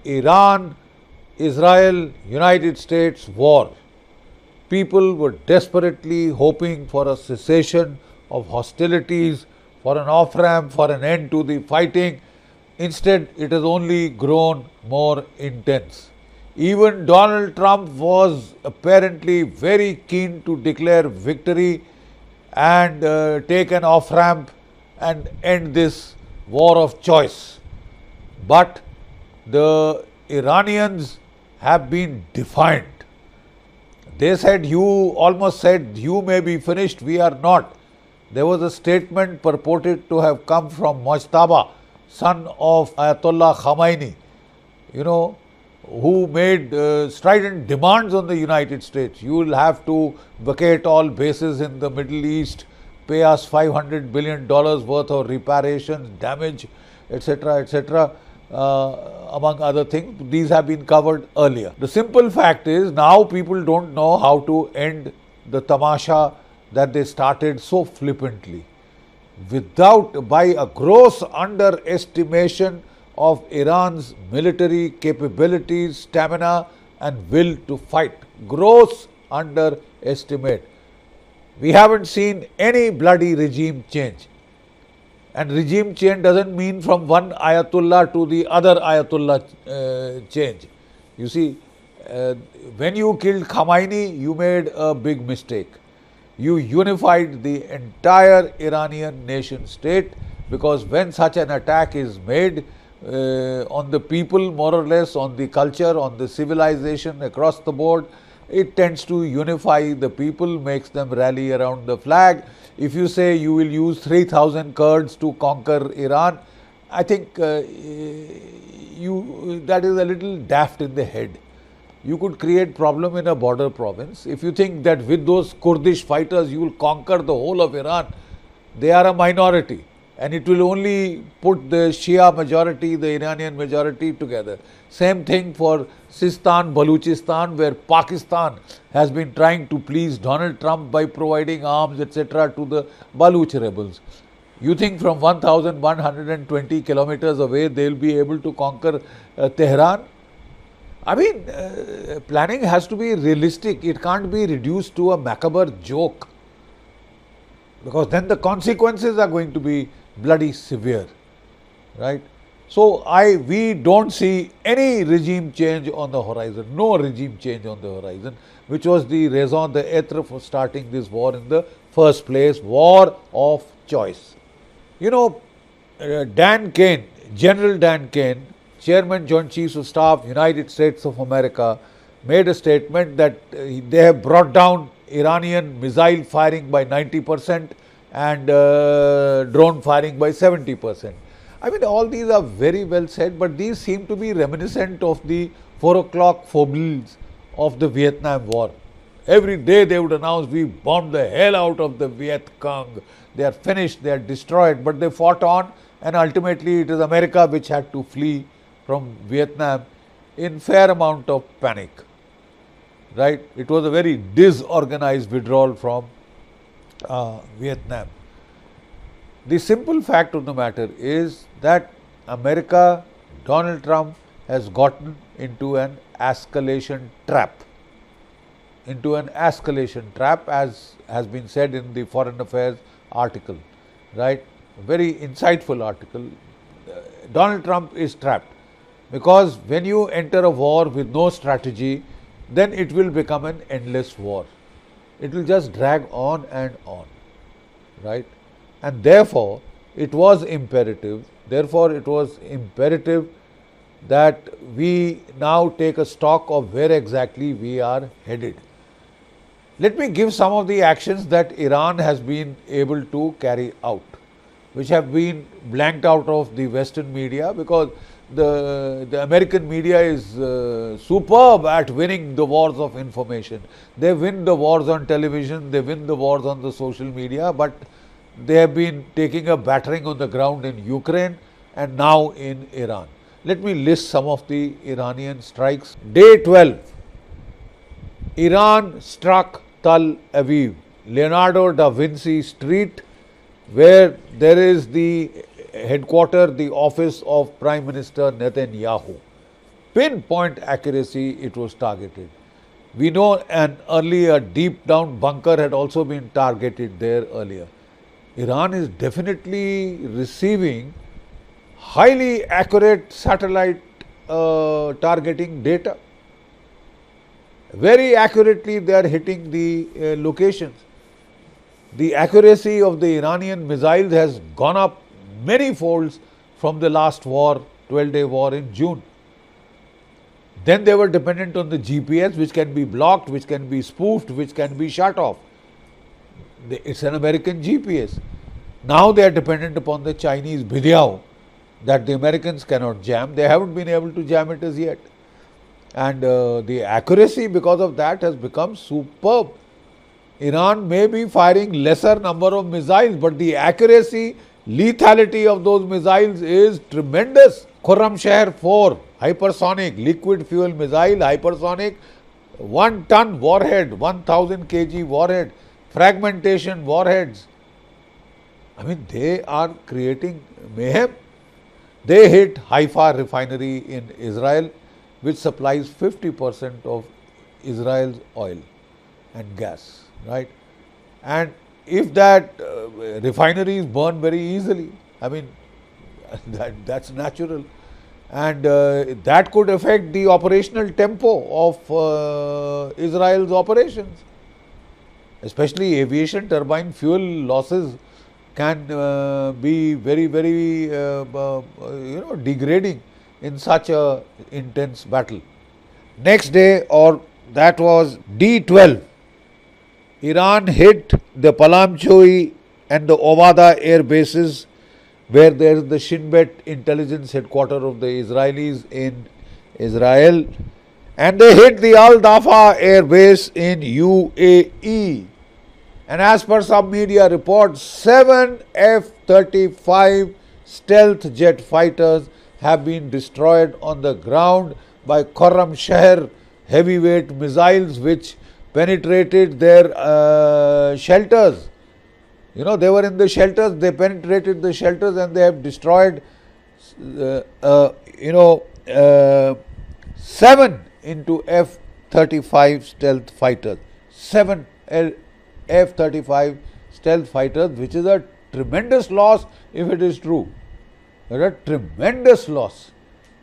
Iran, Israel, United States war. People were desperately hoping for a cessation of hostilities, for an off-ramp, for an end to the fighting. Instead, it has only grown more intense. Even Donald Trump was apparently very keen to declare victory and take an off-ramp and end this war of choice. But the Iranians have been defiant. They said, almost said, you may be finished, we are not. There was a statement purported to have come from Mujtaba, son of Ayatollah Khamenei, who made strident demands on the United States. You will have to vacate all bases in the Middle East, pay us $500 billion worth of reparations, damage, etc., etc., among other things. These have been covered earlier. The simple fact is, now people don't know how to end the tamasha that they started so flippantly. By a gross underestimation of Iran's military capabilities, stamina and will to fight. Gross underestimate. We haven't seen any bloody regime change. And regime change doesn't mean from one Ayatollah to the other Ayatollah change. You see, when you killed Khamenei, you made a big mistake. You unified the entire Iranian nation state, because when such an attack is made on the people, more or less, on the culture, on the civilization across the board, it tends to unify the people, makes them rally around the flag. If you say you will use 3,000 Kurds to conquer Iran, I think that is a little daft in the head. You could create problem in a border province. If you think that with those Kurdish fighters you will conquer the whole of Iran, they are a minority. And it will only put the Shia majority, the Iranian majority together. Same thing for Sistan, Baluchistan, where Pakistan has been trying to please Donald Trump by providing arms, etc. to the Baluch rebels. You think from 1,120 kilometers away they will be able to conquer Tehran? I mean, planning has to be realistic. It can't be reduced to a macabre joke, because then the consequences are going to be bloody severe, right? So we don't see any regime change on the horizon, no regime change on the horizon, which was the raison d'etre for starting this war in the first place, war of choice. Dan Kane, General Dan Kane, Chairman Joint Chiefs of Staff, United States of America, made a statement that they have brought down Iranian missile firing by 90% and drone firing by 70%. I mean, all these are very well said, but these seem to be reminiscent of the 4 o'clock foibles of the Vietnam War. Every day they would announce, we bombed the hell out of the Viet Cong. They are finished, they are destroyed, but they fought on, and ultimately it is America which had to flee from Vietnam in fair amount of panic, right? It was a very disorganized withdrawal from Vietnam. The simple fact of the matter is that America, Donald Trump, has gotten into an escalation trap. As has been said in the Foreign Affairs article, right? A very insightful article. Donald Trump is trapped, because when you enter a war with no strategy, then it will become an endless war. It will just drag on and on, right? And therefore, it was imperative that we now take a stock of where exactly we are headed. Let me give some of the actions that Iran has been able to carry out, which have been blanked out of the Western media, because the American media is superb at winning the wars of information. They win the wars on television, they win the wars on the social media, but they have been taking a battering on the ground in Ukraine and now in Iran. Let me list some of the Iranian strikes. Day 12, Iran struck Tel Aviv, Leonardo da Vinci Street, where there is the headquarters, the office of Prime Minister Netanyahu. pinpoint accuracy it was targeted. We know an earlier deep down bunker had also been targeted there earlier. Iran is definitely receiving highly accurate satellite targeting data. Very accurately they are hitting the locations. The accuracy of the Iranian missiles has gone up many folds from the last war, 12-day war in June. Then they were dependent on the GPS, which can be blocked, which can be spoofed, which can be shut off. It's an American GPS. Now they are dependent upon the Chinese video that the Americans cannot jam. They haven't been able to jam it as yet. And the accuracy because of that has become superb. Iran may be firing lesser number of missiles, but the accuracy, lethality of those missiles is tremendous. Khurramshahr 4, hypersonic, liquid fuel missile, hypersonic, 1 ton warhead, 1000 kg warhead, fragmentation warheads. I mean, they are creating mayhem. They hit Haifa refinery in Israel, which supplies 50% of Israel's oil and gas, right? And if that refineries burn very easily, I mean, that's natural. And that could affect the operational tempo of Israel's operations. Especially aviation turbine fuel losses can be very, very degrading in such a intense battle. Next day, or that was D12, Iran hit the Palamchoi and the Ovada air bases, where there is the Shin Bet intelligence headquarter of the Israelis in Israel, and they hit the Al Dafa air base in UAE. And as per some media reports, 7 F-35 stealth jet fighters have been destroyed on the ground by Khurramshahr heavyweight missiles, which penetrated their shelters. You know, they were in the shelters, they penetrated the shelters and they have destroyed, 7 into F-35 stealth fighters. 7 F-35 stealth fighters, which is a tremendous loss if it is true. A tremendous loss.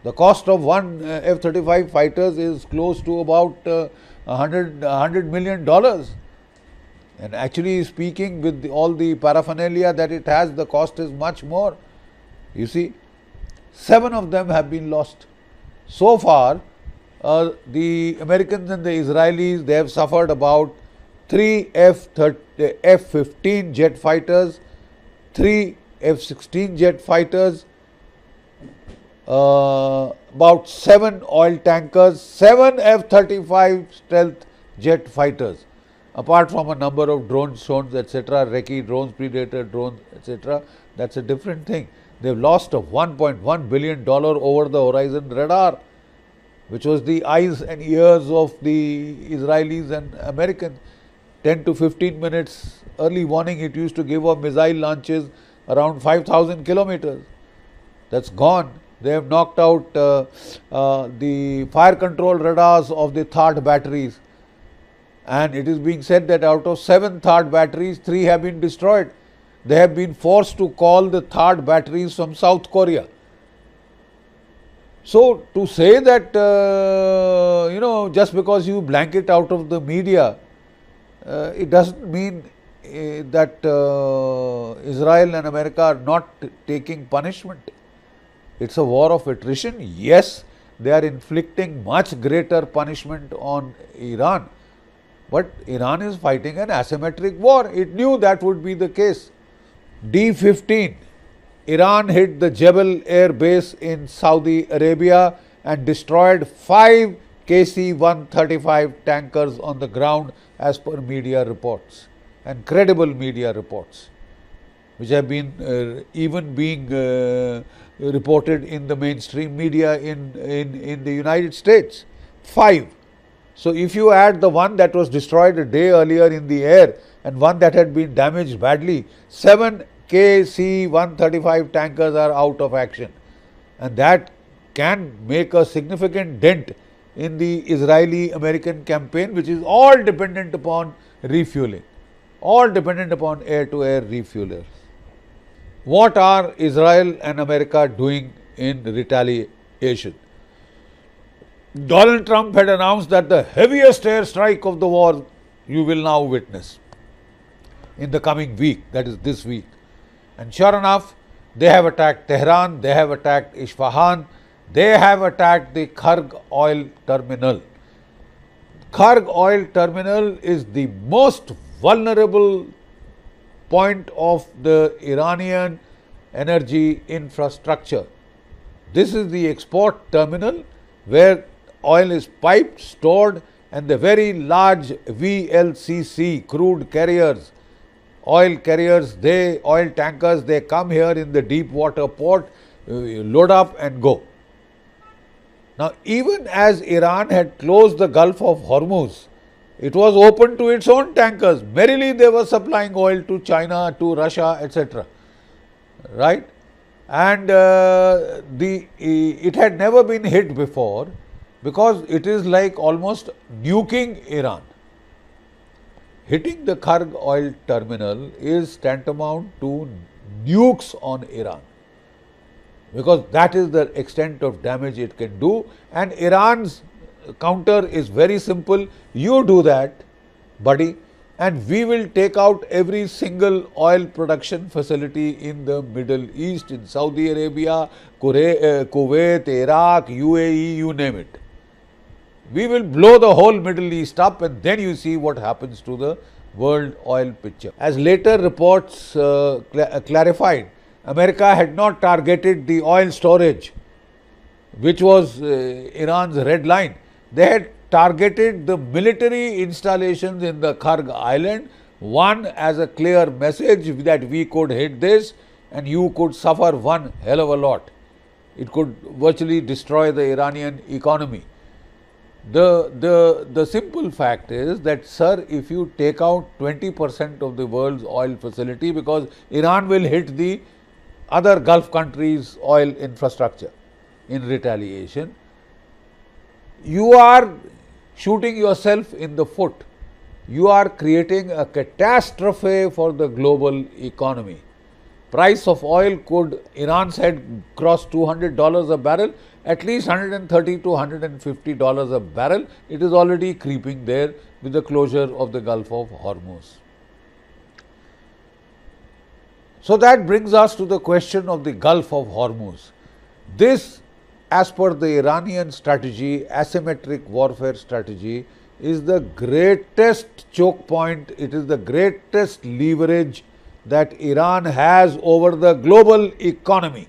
The cost of one F-35 fighters is close to about $100 million. And actually speaking, with all the paraphernalia that it has, the cost is much more. You see, 7 of them have been lost. So far, the Americans and the Israelis, they have suffered about 3 F-15 jet fighters, 3 F-16 jet fighters, about 7 oil tankers, 7 F-35 stealth jet fighters, apart from a number of drones, etc., recce drones, predator drones, etc. That's a different thing. They've lost a $1.1 billion over the horizon radar, which was the eyes and ears of the Israelis and Americans. 10 to 15 minutes early warning it used to give of missile launches around 5,000 kilometers. That's gone. They have knocked out the fire control radars of the THAAD batteries. And it is being said that out of 7 THAAD batteries, 3 have been destroyed. They have been forced to call the THAAD batteries from South Korea. So, to say that, just because you blanket out of the media, it doesn't mean that Israel and America are not taking punishment. It's a war of attrition. Yes, they are inflicting much greater punishment on Iran. But Iran is fighting an asymmetric war. It knew that would be the case. D15, Iran hit the Jebel Air Base in Saudi Arabia and destroyed 5 KC-135 tankers on the ground, as per media reports and credible media reports, which have been even being reported in the mainstream media in the United States. 5. So, if you add the one that was destroyed a day earlier in the air and one that had been damaged badly, 7 KC-135 tankers are out of action, and that can make a significant dent in the Israeli-American campaign, which is all dependent upon refueling, all dependent upon air-to-air refuelers. What are Israel and America doing in retaliation? Donald Trump had announced that the heaviest airstrike of the war you will now witness in the coming week, that is this week. And sure enough, they have attacked Tehran, they have attacked Isfahan, they have attacked the Kharg oil terminal. Kharg oil terminal is the most vulnerable point of the Iranian energy infrastructure. This is the export terminal where oil is piped, stored, and the very large VLCC crude carriers, oil carriers, oil tankers, they come here in the deep water port, load up and go. Now, even as Iran had closed the Gulf of Hormuz, it was open to its own tankers. Merrily they were supplying oil to China, to Russia, etc. Right? And it had never been hit before because it is like almost nuking Iran. Hitting the Kharg oil terminal is tantamount to nukes on Iran, because that is the extent of damage it can do. And Iran's counter is very simple: you do that, buddy, and we will take out every single oil production facility in the Middle East, in Saudi Arabia, Kuwait, Iraq, UAE, you name it. We will blow the whole Middle East up, and then you see what happens to the world oil picture. As later reports clarified, America had not targeted the oil storage, which was Iran's red line. They had targeted the military installations in the Kharg island, one as a clear message that we could hit this and you could suffer one hell of a lot. It could virtually destroy the Iranian economy. The simple fact is that, sir, if you take out 20% of the world's oil facility, because Iran will hit the other Gulf countries' oil infrastructure in retaliation, you are shooting yourself in the foot. You are creating a catastrophe for the global economy. Price of oil could, Iran said, cross $200 a barrel, at least $130 to $150 a barrel. It is already creeping there with the closure of the Gulf of Hormuz. So that brings us to the question of the Gulf of Hormuz. This, as per the Iranian strategy, asymmetric warfare strategy, is the greatest choke point, it is the greatest leverage that Iran has over the global economy.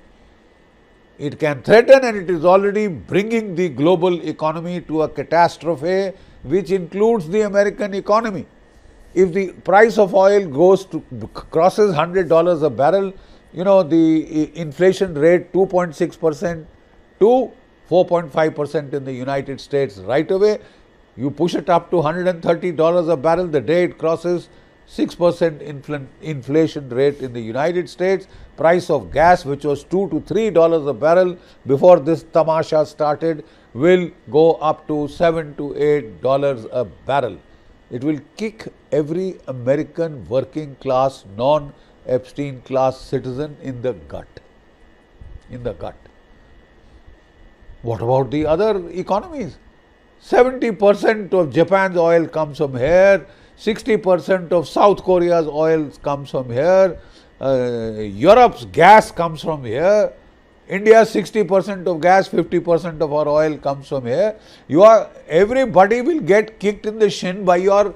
It can threaten, and it is already bringing the global economy to a catastrophe, which includes the American economy. If the price of oil crosses $100 a barrel, the inflation rate 2.6% to 4.5% in the United States right away. You push it up to $130 a barrel the day it crosses 6% inflation rate in the United States. Price of gas, which was $2 to $3 a barrel before this tamasha started, will go up to $7 to $8 a barrel. It will kick every American working class, non-Epstein class citizen in the gut. What about the other economies? 70% of Japan's oil comes from here, 60% of South Korea's oil comes from here, Europe's gas comes from here, India's 60% of gas, 50% of our oil comes from here. Everybody will get kicked in the shin by your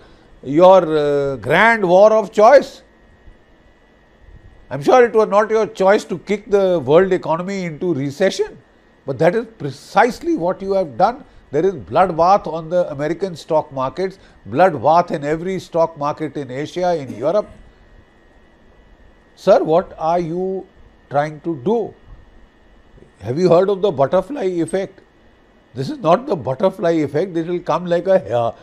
grand war of choice. I'm sure it was not your choice to kick the world economy into recession, but that is precisely what you have done. There is bloodbath on the American stock markets, bloodbath in every stock market in Asia, in Europe. Sir, what are you trying to do? Have you heard of the butterfly effect? This is not the butterfly effect. This will come like a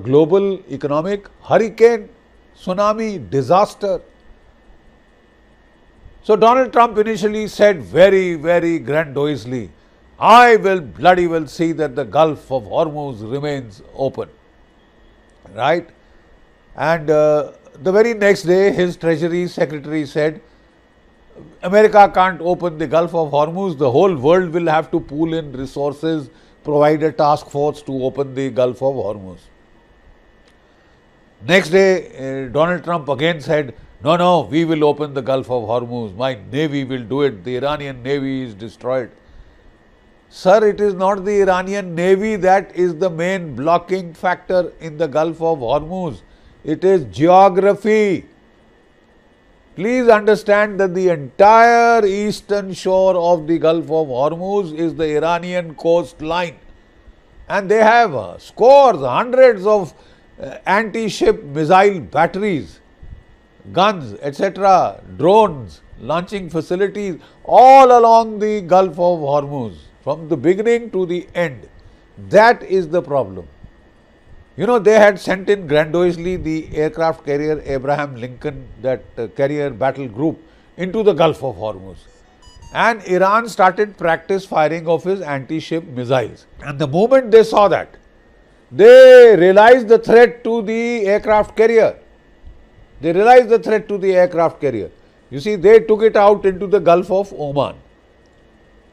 global economic hurricane, tsunami, disaster. So Donald Trump initially said very, very grandiosely, I will bloody well see that the Gulf of Hormuz remains open. Right? And the very next day, his Treasury Secretary said, America can't open the Gulf of Hormuz, the whole world will have to pool in resources, provide a task force to open the Gulf of Hormuz. Next day, Donald Trump again said, no, we will open the Gulf of Hormuz, my navy will do it, the Iranian navy is destroyed. Sir, it is not the Iranian navy that is the main blocking factor in the Gulf of Hormuz, it is geography. Please understand that the entire eastern shore of the Gulf of Hormuz is the Iranian coastline, and they have scores, hundreds of anti-ship missile batteries, guns, etc., drones, launching facilities all along the Gulf of Hormuz from the beginning to the end. That is the problem. You know, they had sent in grandiosely the aircraft carrier Abraham Lincoln, that carrier battle group, into the Gulf of Hormuz. And Iran started practice firing of his anti-ship missiles. And the moment they saw that, they realized the threat to the aircraft carrier. They realized the threat to the aircraft carrier. You see, they took it out into the Gulf of Oman,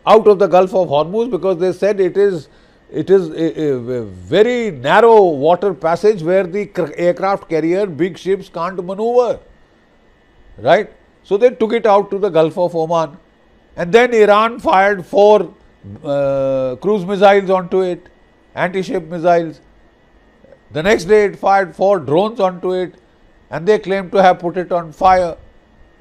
out of the Gulf of Hormuz, because they said it is a very narrow water passage where the aircraft carrier, big ships can't maneuver, right? So they took it out to the Gulf of Oman, and then Iran fired 4 cruise missiles onto it, anti-ship missiles. The next day it fired 4 drones onto it, and they claimed to have put it on fire.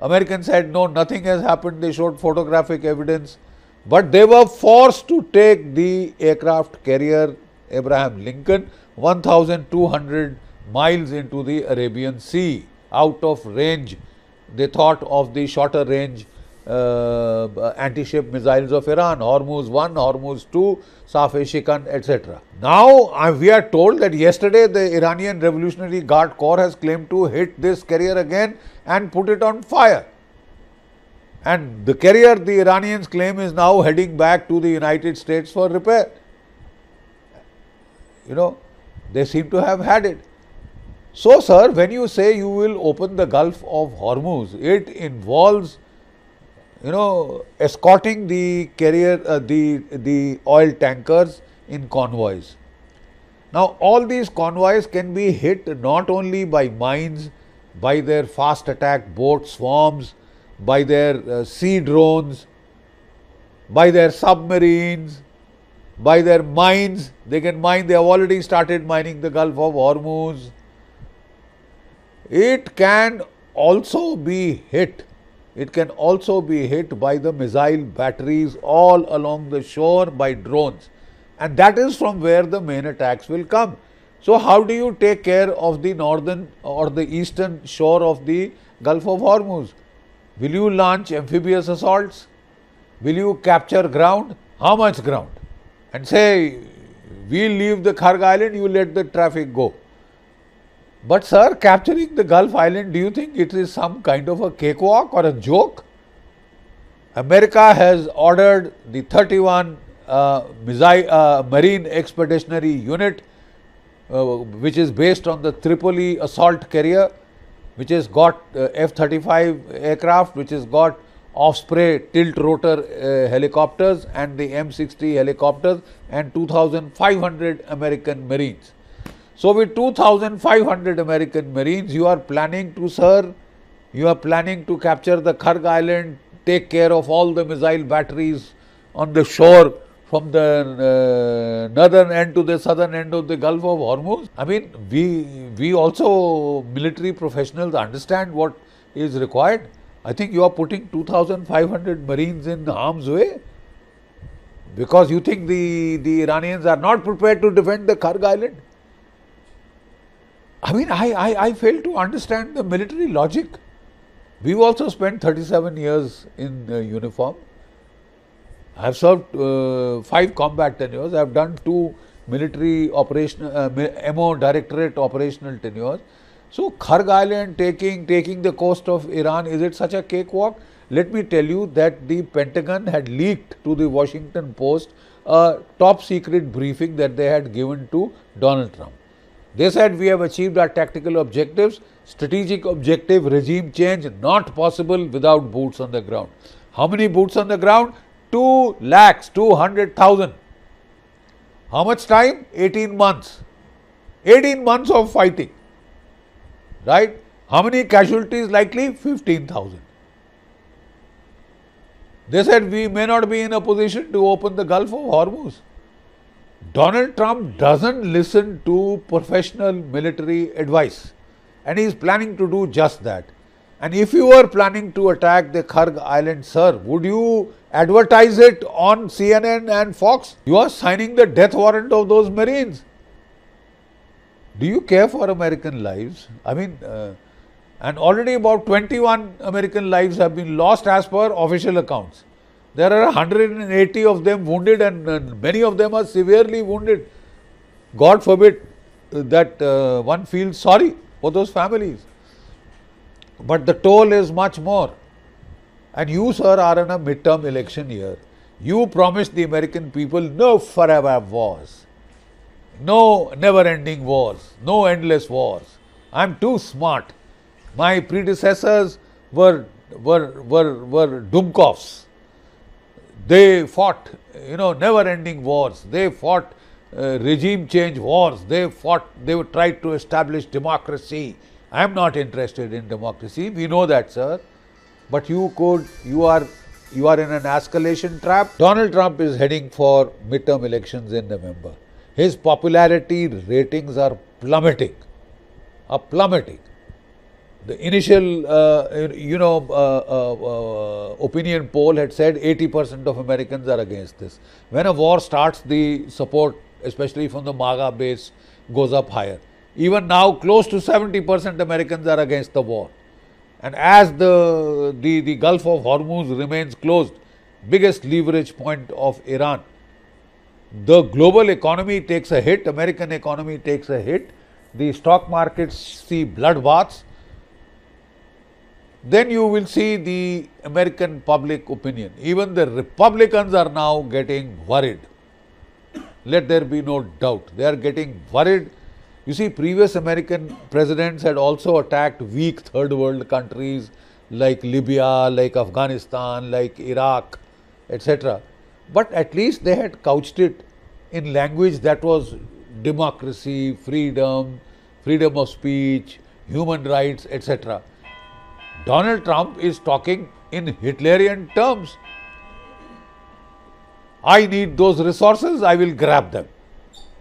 Americans said no, nothing has happened. They showed photographic evidence. But they were forced to take the aircraft carrier Abraham Lincoln 1,200 miles into the Arabian Sea, out of range, they thought, of the shorter range anti-ship missiles of Iran, Hormuz 1, Hormuz 2, Saf-e-Shikan, etc. Now we are told that yesterday the Iranian Revolutionary Guard Corps has claimed to hit this carrier again and put it on fire. And the carrier, the Iranians claim, is now heading back to the United States for repair. You know, they seem to have had it. So, sir, when you say you will open the Gulf of Hormuz, it involves, escorting the carrier, the oil tankers in convoys. Now, all these convoys can be hit not only by mines, by their fast attack boat swarms, by their sea drones, by their submarines, by their mines. They can mine, they have already started mining the Gulf of Hormuz. It can also be hit. It can also be hit by the missile batteries all along the shore, by drones. And that is from where the main attacks will come. So how do you take care of the northern or the eastern shore of the Gulf of Hormuz? Will you launch amphibious assaults? Will you capture ground? How much ground? And say, we'll leave the Kharg island, you let the traffic go. But sir, capturing the Gulf island, do you think it is some kind of a cakewalk or a joke? America has ordered the 31 Marine Expeditionary Unit, which is based on the Tripoli assault carrier, which has got F-35 aircraft, which has got Osprey tilt-rotor helicopters and the M-60 helicopters, and 2,500 American Marines. So, with 2,500 American Marines, you are planning to, sir, you are planning to capture the Kharg island, take care of all the missile batteries on the shore from the northern end to the southern end of the Gulf of Hormuz. I mean, we also, military professionals, understand what is required. I think you are putting 2,500 Marines in harm's way because you think the Iranians are not prepared to defend the Kharg island. I mean, I fail to understand the military logic. We've also spent 37 years in uniform. I have served 5 combat tenures. I have done 2 military operational MO directorate operational tenures. So, Kharg island taking the coast of Iran, is it such a cakewalk? Let me tell you that the Pentagon had leaked to the Washington Post a top secret briefing that they had given to Donald Trump. They said, we have achieved our tactical objectives, strategic objective, regime change, not possible without boots on the ground. How many boots on the ground? 2,200,000. How much time? 18 months. 18 months of fighting. Right? How many casualties likely? 15,000. They said, we may not be in a position to open the Gulf of Hormuz. Donald Trump doesn't listen to professional military advice, and he is planning to do just that. And if you were planning to attack the Kharg Island, sir, would you advertise it on CNN and Fox? You are signing the death warrant of those Marines. Do you care for American lives? I mean, and already about 21 American lives have been lost as per official accounts. There are 180 of them wounded, and many of them are severely wounded. God forbid that one feels sorry for those families. But the toll is much more. And you, sir, are in a midterm election year. You promised the American people no forever wars, no never-ending wars, no endless wars. I'm too smart. My predecessors were Dumkovs. They fought, never-ending wars. They fought regime change wars. They tried to establish democracy. I am not interested in democracy. We know that, sir. But you are in an escalation trap. Donald Trump is heading for midterm elections in November. His popularity ratings are plummeting. The initial, opinion poll had said 80% of Americans are against this. When a war starts, the support, especially from the MAGA base, goes up higher. Even now, close to 70% Americans are against the war. And as the Gulf of Hormuz remains closed, biggest leverage point of Iran, the global economy takes a hit, American economy takes a hit, the stock markets see bloodbaths, then you will see the American public opinion. Even the Republicans are now getting worried. Let there be no doubt. They are getting worried. You see, previous American presidents had also attacked weak third world countries like Libya, like Afghanistan, like Iraq, etc. But at least they had couched it in language that was democracy, freedom of speech, human rights, etc. Donald Trump is talking in Hitlerian terms. I need those resources, I will grab them.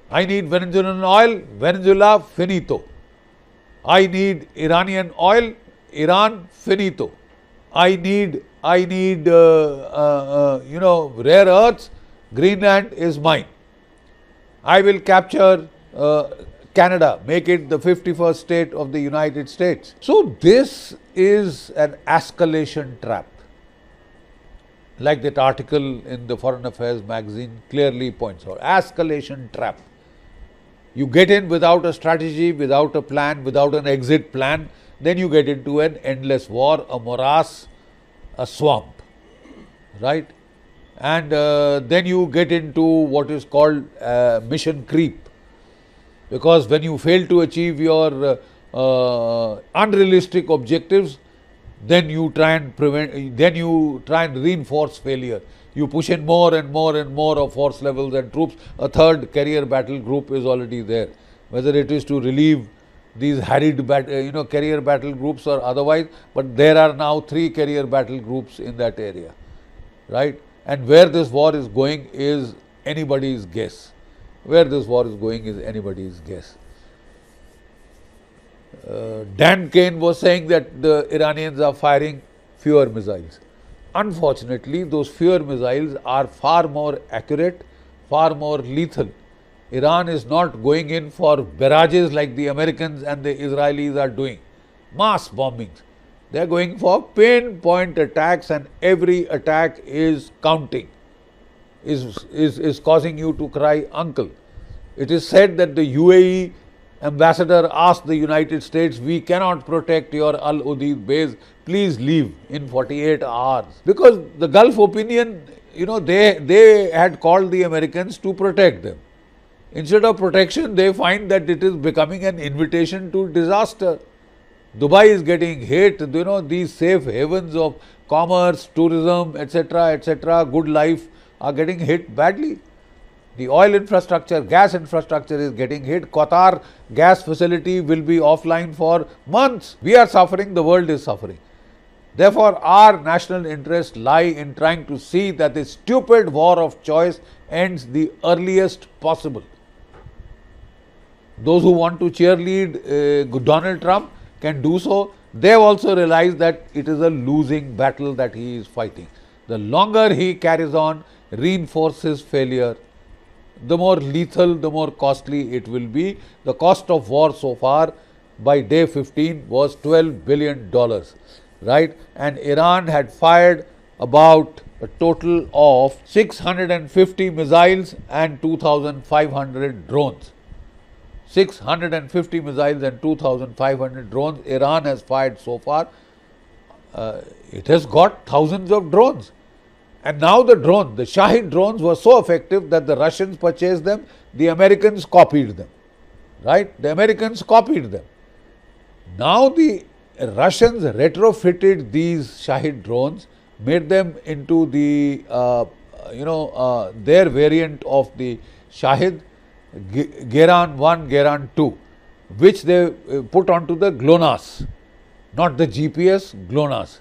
I need Venezuelan oil, Venezuela, finito. I need Iranian oil, Iran, finito. I need rare earths, Greenland is mine. I will capture Canada, make it the 51st state of the United States. So this is an escalation trap. Like that article in the Foreign Affairs magazine clearly points out, escalation trap. You get in without a strategy, without a plan, without an exit plan, then you get into an endless war, a morass, a swamp, right? And then you get into what is called mission creep. Because when you fail to achieve your unrealistic objectives, then you try and reinforce failure. You push in more and more and more of force levels and troops. A third carrier battle group is already there. Whether it is to relieve these harried carrier battle groups or otherwise, but there are now 3 carrier battle groups in that area, right? And where this war is going is anybody's guess. Dan Kane was saying that the Iranians are firing fewer missiles. Unfortunately, those fewer missiles are far more accurate, far more lethal. Iran is not going in for barrages like the Americans and the Israelis are doing, mass bombings. They are going for pinpoint attacks, and every attack is counting, is causing you to cry uncle. It is said that the UAE ambassador asked the United States, we cannot protect your Al Udeid base, please leave in 48 hours. Because the Gulf opinion they had called the Americans to protect them. Instead of protection, they find that it is becoming an invitation to disaster. Dubai is getting hit, these safe havens of commerce, tourism, etc., good life are getting hit badly. The oil infrastructure, gas infrastructure is getting hit. Qatar gas facility will be offline for months. We are suffering, the world is suffering. Therefore, our national interests lie in trying to see that this stupid war of choice ends the earliest possible. Those who want to cheerlead Donald Trump can do so. They have also realized that it is a losing battle that he is fighting. The longer he carries on, reinforces failure, the more lethal, the more costly it will be. The cost of war so far by day 15 was $12 billion, right? And Iran had fired about a total of 650 missiles and 2,500 drones. 650 missiles and 2,500 drones Iran has fired so far. It has got thousands of drones. And now the Shahid drones were so effective that the Russians purchased them, the Americans copied them, right? The Americans copied them. Now the Russians retrofitted these Shahid drones, made them into the, their variant of the Shahid, Geran 1, Geran 2, which they put onto the GLONASS, not the GPS, GLONASS.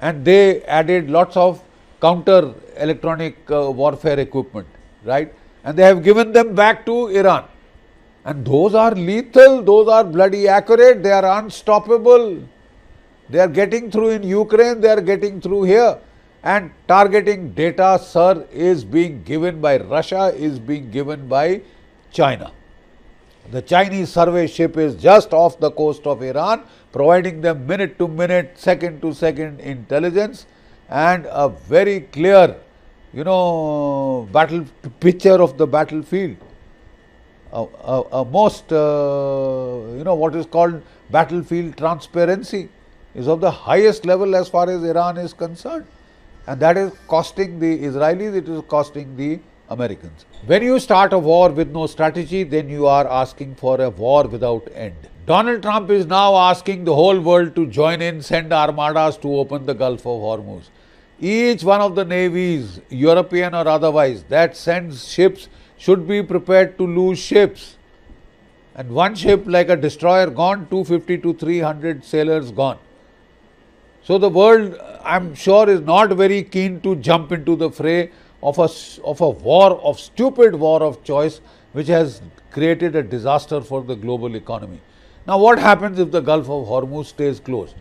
And they added lots of counter electronic warfare equipment, right? And they have given them back to Iran. And those are lethal, those are bloody accurate, they are unstoppable. They are getting through in Ukraine, they are getting through here. And targeting data, sir, is being given by Russia, is being given by China. The Chinese survey ship is just off the coast of Iran, providing them minute to minute, second to second intelligence and a very clear, battle picture of the battlefield. A most, what is called battlefield transparency is of the highest level as far as Iran is concerned. And that is costing the Israelis, it is costing the Americans. When you start a war with no strategy, then you are asking for a war without end. Donald Trump is now asking the whole world to join in, send armadas to open the Gulf of Hormuz. Each one of the navies, European or otherwise, that sends ships should be prepared to lose ships. And one ship like a destroyer gone, 250 to 300 sailors gone. So the world, I am sure, is not very keen to jump into the fray of a war, of stupid war of choice, which has created a disaster for the global economy. Now what happens if the Gulf of Hormuz stays closed?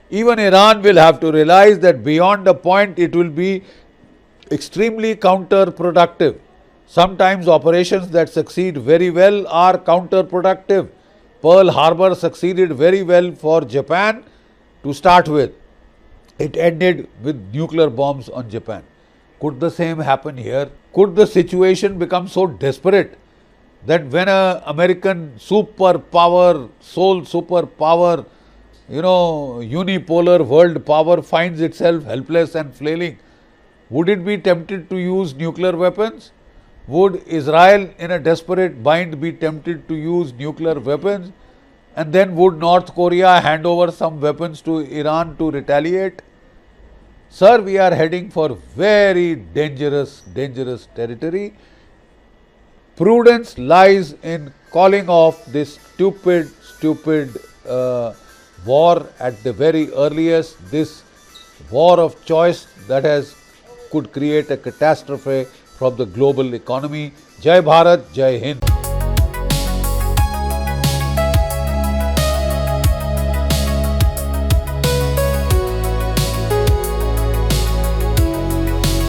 Even Iran will have to realize that beyond a point it will be extremely counterproductive. Sometimes operations that succeed very well are counterproductive. Pearl Harbor succeeded very well for Japan to start with. It ended with nuclear bombs on Japan. Could the same happen here? Could the situation become so desperate that when an American superpower, sole superpower, unipolar world power finds itself helpless and flailing, would it be tempted to use nuclear weapons? Would Israel in a desperate bind be tempted to use nuclear weapons? And then would North Korea hand over some weapons to Iran to retaliate? Sir, we are heading for very dangerous territory. Prudence lies in calling off this stupid war at the very earliest, this war of choice that could create a catastrophe from the global economy. Jai Bharat, Jai Hind.